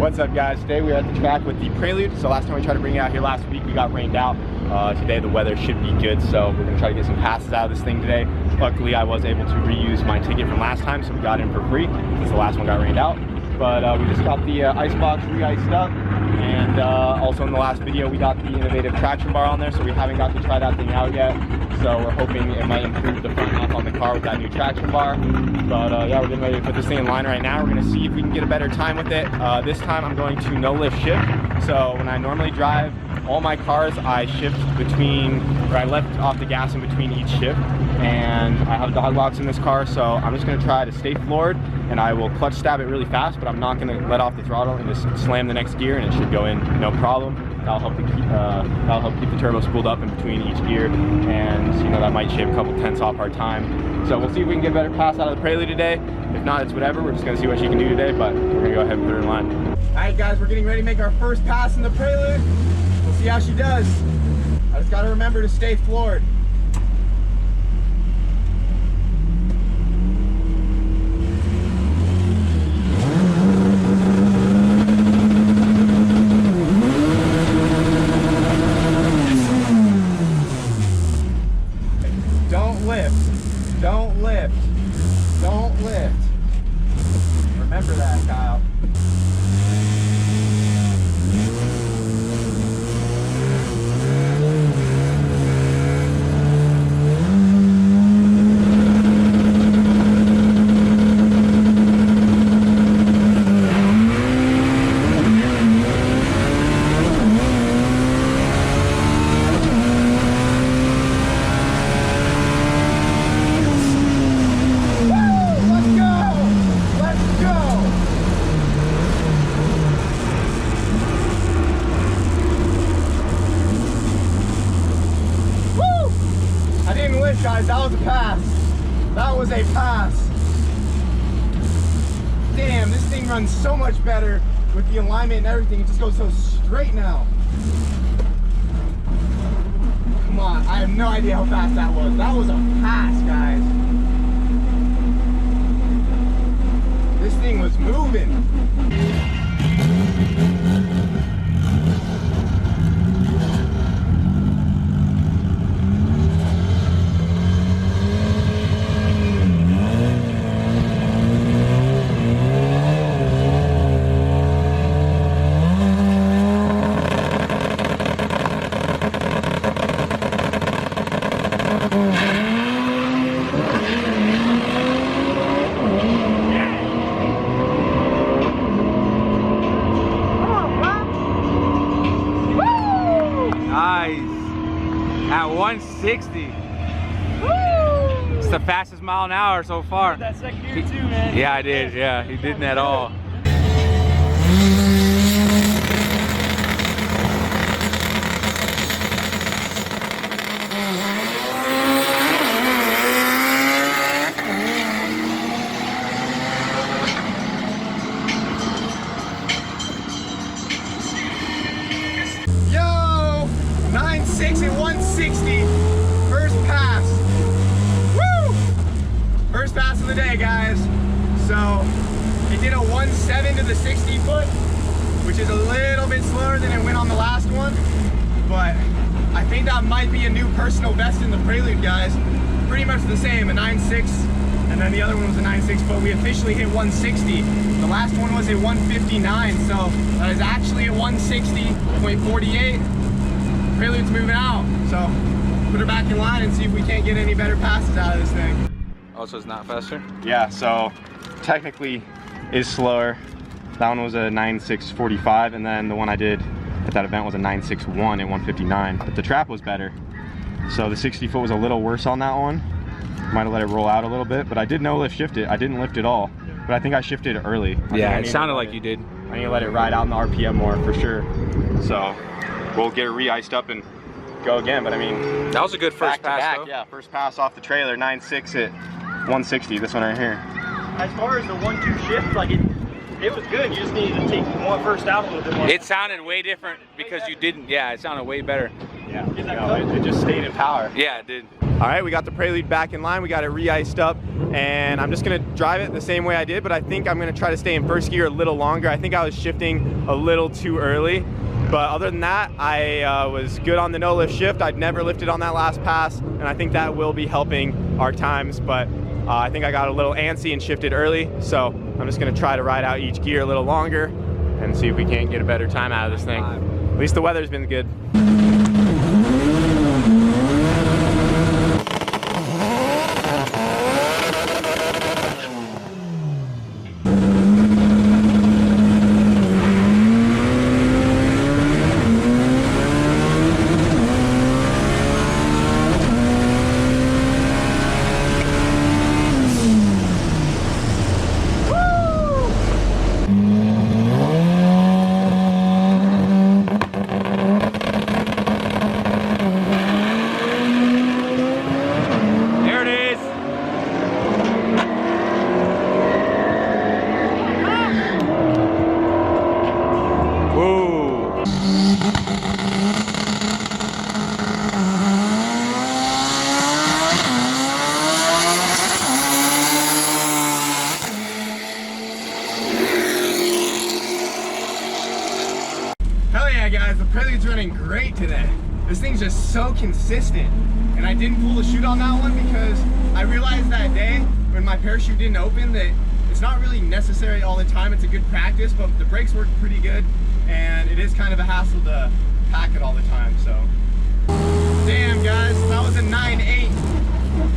What's up, guys? Today we are at the track with the Prelude. So last time we tried to bring it out here last week, we got rained out. Today the weather should be good, so we're gonna try to get some passes out of this thing today. Luckily, I was able to reuse my ticket from last time, so we got in for free since the last one got rained out. But we just got the ice box re-iced up, and also in the last video we got the innovative traction bar on there, so we haven't got to try that thing out yet. So we're hoping it might improve the front half on the car with that new traction bar. But yeah, we're getting ready to put this thing in line right now. We're gonna see if we can get a better time with it. This time I'm going to no lift shift. So when I normally drive all my cars, I shift between, or I left off the gas in between each shift. And I have dog locks in this car, so I'm just gonna try to stay floored, and I will clutch stab it really fast, but I'm not gonna let off the throttle and just slam the next gear, and it should go in no problem. That'll help keep the turbo spooled up in between each gear, and you know, that might shave a couple tenths off our time. So we'll see if we can get a better pass out of the Prelude today. If not, it's whatever. We're just gonna see what she can do today, but we're gonna go ahead and put her in line. All right, guys, we're getting ready to make our first pass in the Prelude. We'll see how she does. I just gotta remember to stay floored. Don't lift. Don't lift. Remember that, Kyle. Guys, that was a pass. That was a pass. Damn, this thing runs so much better with the alignment and everything. It just goes so straight now. Come on, I have no idea how fast that was. That was a pass, guys. This thing was moving. At 160. Woo! It's the fastest mile an hour so far. That second gear too, man. Yeah, I did. Yeah, he didn't at all. Yo, 9.6 at 160. First pass. Woo! First pass of the day, guys. So it did a 1.7 to the 60 foot, which is a little bit slower than it went on the last one. But I think that might be a new personal best in the Prelude, guys. Pretty much the same, a 9.6, and then the other one was a 9.6, but we officially hit 160. The last one was a 159, so that is actually a 160.48. Prelude's moving out, so put her back in line and see if we can't get any better passes out of this thing. Oh, so it's not faster? Yeah, so technically is slower. That one was a 9.645, and then the one I did at that event was a 9.61 at 159, but the trap was better. So the 60 foot was a little worse on that one. Might have let it roll out a little bit, but I did no lift shift it. I didn't lift at all, but I think I shifted early. Yeah, it sounded like you did. I need to let it ride out in the RPM more for sure. So we'll get it re-iced up and go again, but I mean, that was a good first pass though. Yeah, first pass off the trailer, 9.6 at 160, this one right here. As far as the 1-2 shift, like it was good. You just needed to take one first out a little bit more. It sounded way different because you didn't. Yeah, it sounded way better. Yeah, it just stayed in power. Yeah, it did. All right, we got the Prelude back in line. We got it re-iced up, and I'm just gonna drive it the same way I did, but I think I'm gonna try to stay in first gear a little longer. I think I was shifting a little too early, but other than that, I was good on the no lift shift. I'd never lifted on that last pass, and I think that will be helping our times, but I think I got a little antsy and shifted early, so I'm just gonna try to ride out each gear a little longer and see if we can't get a better time out of this thing. At least the weather's been good. Guys, the Prelude's running great today. This thing's just so consistent, and I didn't pull the chute on that one because I realized that day when my parachute didn't open that it's not really necessary all the time. It's a good practice, but the brakes work pretty good, and it is kind of a hassle to pack it all the time. So damn guys, that was a 9.8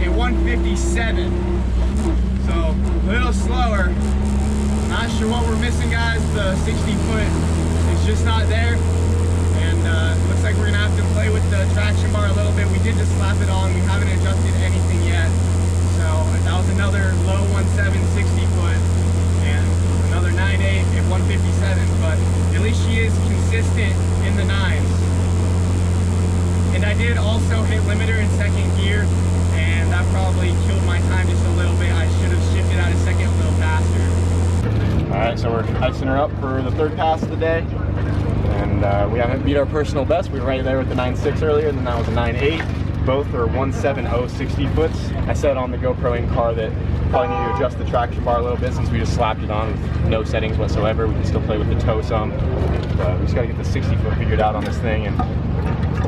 at 157, so a little slower. Not sure what we're missing, guys. The 60 foot is just not there. Looks like we're gonna have to play with the traction bar a little bit. We did just slap it on. We haven't adjusted anything yet. So that was another low 17 60 foot and another 9.8 at 157. But at least she is consistent in the 9s. And I did also hit limiter in second gear, and that probably killed my time just a little bit. I should have shifted out of second a little faster. All right, so we're icing her up for the third pass of the day. And we haven't beat our personal best. We were right there with the 9.6 earlier, and then that was a 9.8. Both are 170 60 foots. I said on the GoPro in car that probably need to adjust the traction bar a little bit since we just slapped it on with no settings whatsoever. We can still play with the toe some, but we just gotta get the 60 foot figured out on this thing and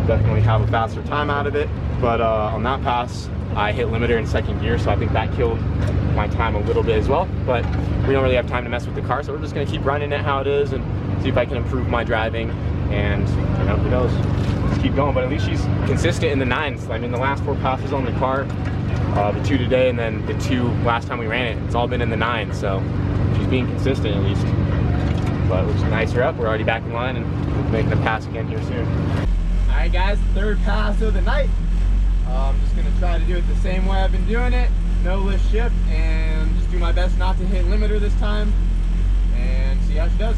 definitely have a faster time out of it. But on that pass, I hit limiter in second gear, so I think that killed my time a little bit as well. But we don't really have time to mess with the car, so we're just gonna keep running it how it is and see if I can improve my driving, and you know, who knows, just keep going. But at least she's consistent in the 9s. I mean, the last 4 passes on the car, the 2 today and then the 2 last time we ran it, it's all been in the 9s, so she's being consistent at least. But we're just gonna ice her up. We're already back in line and we'll be making a pass again here soon. All right guys, third pass of the night. I'm just gonna try to do it the same way I've been doing it, no lift shift, and just do my best not to hit limiter this time and see how she does.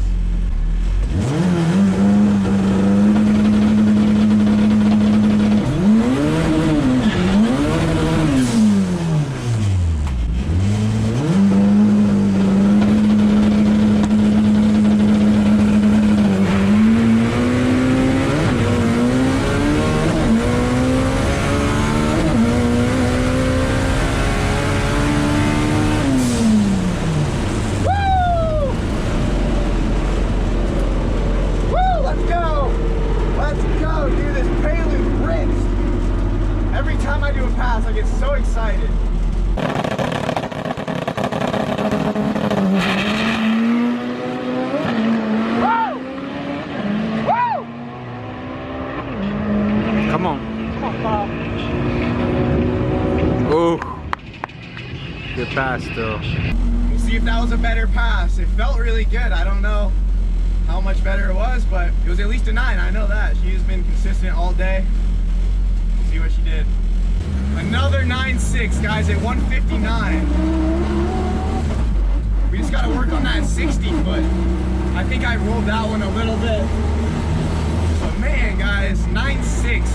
I get so excited. Woo! Woo! Come on. Come on, Bob. Ooh. Good pass still. We'll see if that was a better pass. It felt really good. I don't know how much better it was, but it was at least a 9. I know that. She has been consistent all day. Let's see what she did. Another 9.6, guys, at 159. We just got to work on that 60 foot. I think I rolled that one a little bit. But man, guys, 9.6.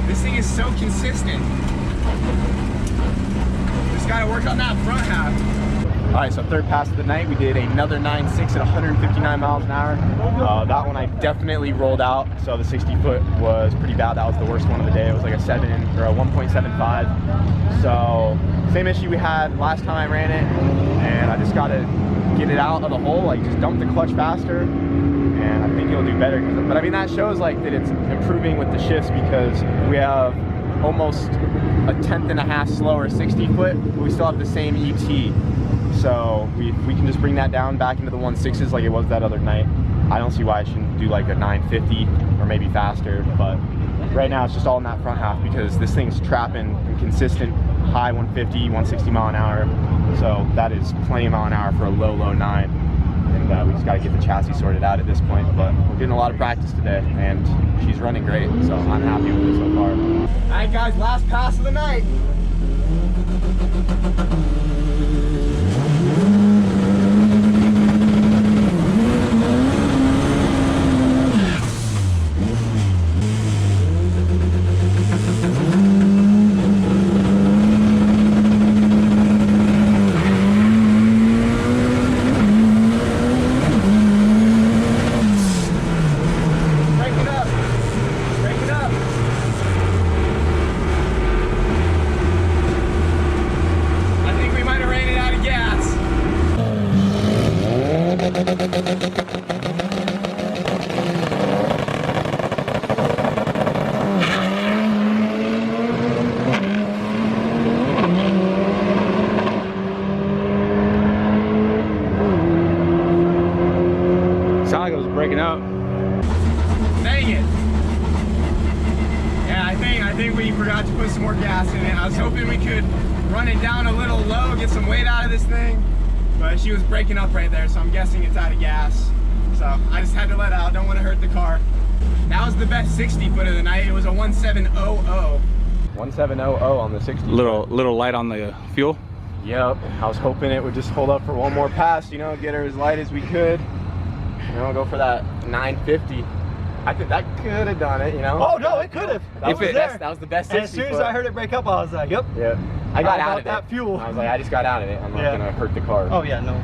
This thing is so consistent. Just got to work on that front half. All right, so third pass of the night, we did another 9.6 at 159 miles an hour. That one I definitely rolled out, so the 60 foot was pretty bad. That was the worst one of the day. It was like a 1.75. So same issue we had last time I ran it, and I just got to get it out of the hole, like just dump the clutch faster, and I think it'll do better. But I mean, that shows like that it's improving with the shifts, because we have almost a 1/10 slower 60 foot, but we still have the same ET. So we can just bring that down back into the 1.6s like it was that other night. I don't see why I shouldn't do like a 950 or maybe faster, but right now it's just all in that front half because this thing's trapping in consistent high 150, 160 mile an hour. So that is plenty of mile an hour for a low 9. And we just got to get the chassis sorted out at this point, but we're getting a lot of practice today and she's running great, so I'm happy with it so far. All right guys, last pass of the night. Breaking up. Dang it. Yeah, I think we forgot to put some more gas in it. I was hoping we could run it down a little low, get some weight out of this thing, but she was breaking up right there, so I'm guessing it's out of gas. So I just had to let out, don't want to hurt the car. That was the best 60 foot of the night. It was a 1700. 1700 on the 60. Little light on the fuel. Yep, I was hoping it would just hold up for one more pass, you know, get her as light as we could. You know, go for that 950. I think that could have done it, you know? Oh, no, it could have. That was the best 60 As soon as foot. I heard it break up, I was like, yep. Yeah. I got out of that it. fuel. I was like, I just got out of it. I'm not going to hurt the car. Oh, yeah, no.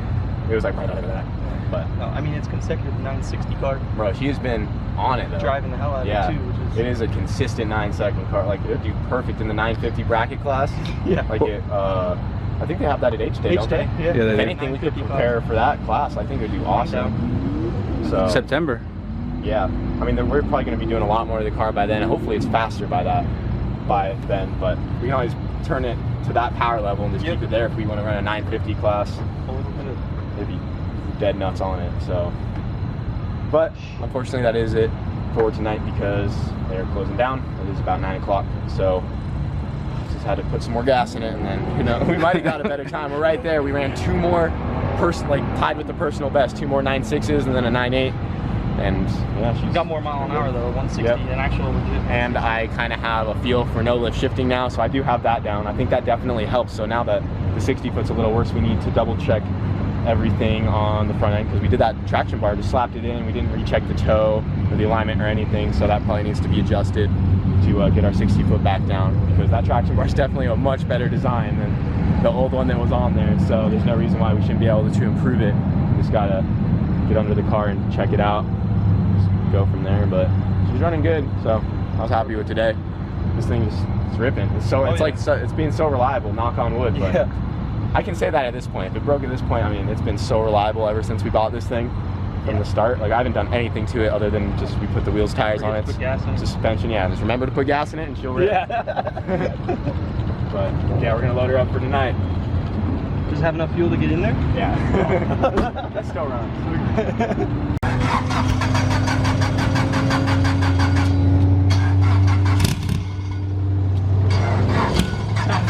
It was like right over that. But no, I mean, it's consecutive 960 car. Bro, she has been on it, though. Driving the hell out of it, too. Which is... It is a consistent 9-second car. Like, it would do perfect in the 950 bracket class. Yeah. Like, it, I think they have that at H-Day, don't they? Yeah. If anything, we could prepare for that class. I think it would do awesome. So September. Yeah, I mean, we're probably going to be doing a lot more of the car by then. Hopefully it's faster by then, but we can always turn it to that power level and just keep it there if we want to run a 950 class. It'd be dead nuts on it, so. But unfortunately that is it for tonight because they're closing down. It is about 9 o'clock, so just had to put some more gas in it, and then, you know, we might have got a better time. We're right there. We ran 2 more, tied with the personal best, 2 more 9.6s and then a 9.8. And yeah, she's got more mile an hour though, 160 than actual legit. And I kind of have a feel for no lift shifting now, so I do have that down. I think that definitely helps. So now that the 60 foot's a little worse, we need to double check everything on the front end because we did that traction bar, just slapped it in. We didn't recheck the toe or the alignment or anything, so that probably needs to be adjusted to get our 60 foot back down because that traction bar is definitely a much better design than the old one that was on there. So there's no reason why we shouldn't be able to improve it. We just gotta get under the car and check it out. Go from there, but she's running good, so I was happy with today. This thing is ripping. It's being so reliable, knock on wood, but I can say that at this point. If it broke at this point, I mean, it's been so reliable ever since we bought this thing from the start. Like, I haven't done anything to it other than just we put the wheels, tires on it, put gas in it. Suspension, just remember to put gas in it and she'll rip. But yeah, we're gonna load her up for tonight. Just have enough fuel to get in there? Yeah. That still runs.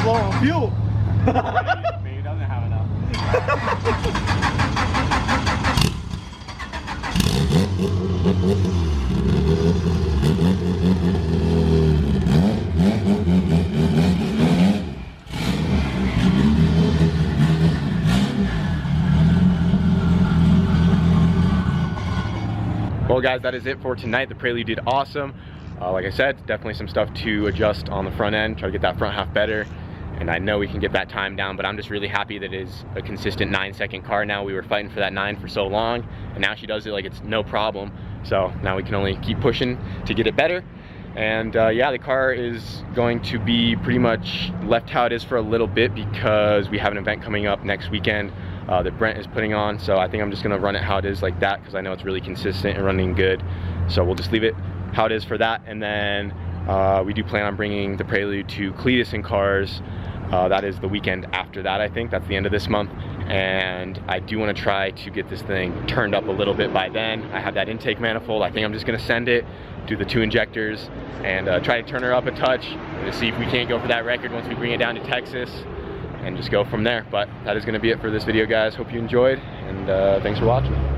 Low on fuel. Maybe doesn't have enough. Well guys, that is it for tonight. The Prelude did awesome. Like I said, definitely some stuff to adjust on the front end, try to get that front half better. and I know we can get that time down, but I'm just really happy that it is a consistent 9-second car now. We were fighting for that 9 for so long, and now she does it like it's no problem. So now we can only keep pushing to get it better. And yeah, the car is going to be pretty much left how it is for a little bit because we have an event coming up next weekend that Brent is putting on. So I think I'm just gonna run it how it is like that because I know it's really consistent and running good. So we'll just leave it how it is for that. And then we do plan on bringing the Prelude to Cletus and Cars. That is the weekend after that, I think. That's the end of this month. And I do want to try to get this thing turned up a little bit by then. I have that intake manifold. I think I'm just going to send it, do the 2 injectors, and try to turn her up a touch to see if we can't go for that record once we bring it down to Texas, and just go from there. But that is going to be it for this video, guys. Hope you enjoyed, and thanks for watching.